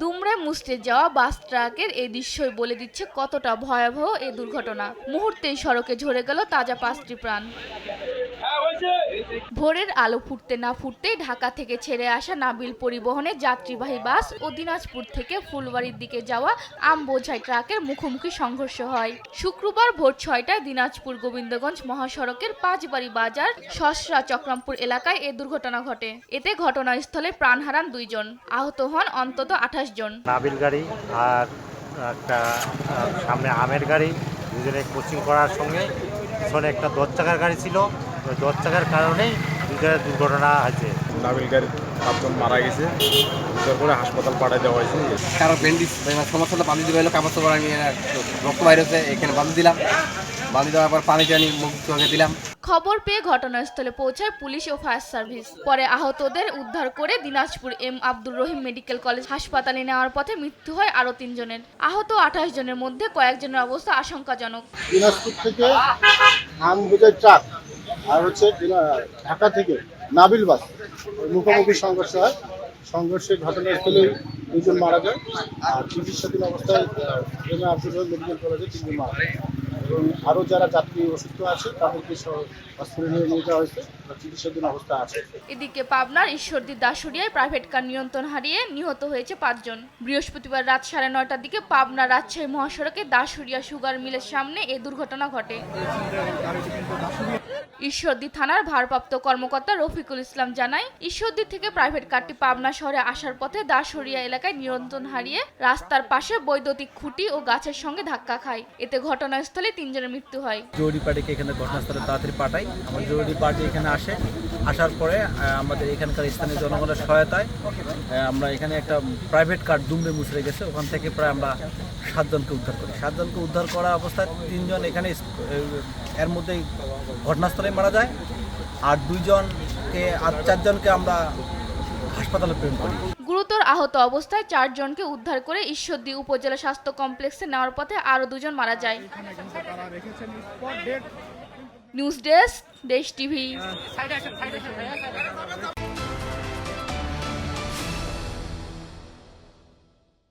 দুমড়ে মুচড়ে যাওয়া বাস ট্রাকের এই দৃশ্যই বলে দিচ্ছে কতটা ভয়াবহ এই দুর্ঘটনা। মুহূর্তেই সড়কে ঝরে গেল তাজা 5টি প্রাণ। ভোরের আলো ফুটতে না ফুটতেই ঢাকা থেকে ছেড়ে আসা নাবিল পরিবহনের যাত্রীবাহী বাস ও দিনাজপুর থেকে ফুলবাড়ির দিকে যাওয়া আম বোঝাই ট্রাকের মুখোমুখি সংঘর্ষ হয়। শুক্রবার ভোর 6টায় দিনাজপুর গোবিন্দগঞ্জ মহাসড়কের পাঁচবাড়ি বাজার সসরা চক্রামপুর এলাকায় এ দুর্ঘটনা ঘটে। এতে ঘটনাস্থলে প্রাণ হারান 2 জন, আহত হন অন্তত 28 জন। নাবিল গাড়ি আর একটা সামনে আমের গাড়ি, দুজনে কোচিং করার সঙ্গে পিছনে একটা 10 চাকার গাড়ি ছিল। ওই 10 চাকার কারণেই দুজনের দুর্ঘটনা হয়েছে। নাবিল গাড়ির 5 জন মারা গেছে, উদ্ধার করে হাসপাতাল পাঠিয়ে দেওয়া হয়েছে। কারো ব্যান্ডেজ সমস্যাটা বাঁধি দিবে, কাপড় চোপড় আমি রক্ত বাইরে হচ্ছে, এখানে বাঁধি দিলাম। বাঁধি দেওয়ার পর পানি টানি মুখ চোখে দিলাম। খবর পেয়ে ঘটনাস্থলে পৌঁছায় পুলিশ ও ফায়ার সার্ভিস। পরে আহতদের উদ্ধার করে Dinajpur M Abdur Rahim medical college হাসপাতালে নেওয়ার পথে মৃত্যু হয় আরও 3 জনের। আহত 28 জনের মধ্যে কয়েকজনের অবস্থা আশঙ্কাজনক। দিনাজপুর থেকে আম বোঝাই ট্রাক আর হচ্ছে ঢাকা থেকে নাবিল বাস মুখোমুখি সংঘর্ষ হয়। সংঘর্ষের ঘটনাস্থলেই 2 জন মারা যায়, আর চিকিৎসাধীন অবস্থায় এম আব্দুর রহিম মেডিকেল কলেজে 3 জন মারা যায় এবং আরও যারা যাত্রী অসুস্থ আছে তাদেরকে হসপিটালে নিয়ে যাওয়া হয়েছে, চিকিৎসাধীন অবস্থা আছে। এদিকে পাবনার ঈশ্বরদী দাসুরিয়ায় প্রাইভেট কার নিয়ন্ত্রণ হারিয়ে নিহত হয়েছে 5 জন। বৃহস্পতিবার রাত 9:30টার দিকে পাবনা রাজশাহী মহাসড়কে দাসুরিয়া সুগার মিলের সামনে এ দুর্ঘটনা ঘটে। ঈশ্বরদী থানার ভারপ্রাপ্ত কর্মকর্তা রফিকুল ইসলাম জানায়, ঈশ্বরদী থেকে প্রাইভেট কারটি পাবনা শহরে আসার পথে দাসুরিয়া এলাকায় নিয়ন্ত্রণ হারিয়ে রাস্তার পাশে বৈদ্যুতিক খুঁটি ও গাছের সঙ্গে ধাক্কা খায়। এতে ঘটনাস্থলে 3 জনের মৃত্যু হয়। জরুরি পার্টিকে এখানে ঘটনাস্থলে তাড়াতাড়ি পাঠাই। আমার জরুরি পার্টি এখানে আসার পরে আমাদের এখানকার স্থানীয় জনগণের সহায়তায় আমরা এখানে একটা প্রাইভেট কার দুমড়ে মুচড়ে গেছে, ওখান থেকে প্রায় আমরা 7 জনকে উদ্ধার করি। 7 জনকে উদ্ধার করা অবস্থায় 3 জন এখানে এর মধ্যেই ঘটনাস্থলে মারা যায়, আর 4 জনকে আমরা হাসপাতালে প্রেরণ করি। গুরুতর আহত অবস্থায় 4 জনকে উদ্ধার করে ঈশ্বরদী উপজেলা স্বাস্থ্য কমপ্লেক্সে নেওয়ার পথে আরও 2 জন মারা যায়। নিউজ ডেস্ক, দেশ টিভি।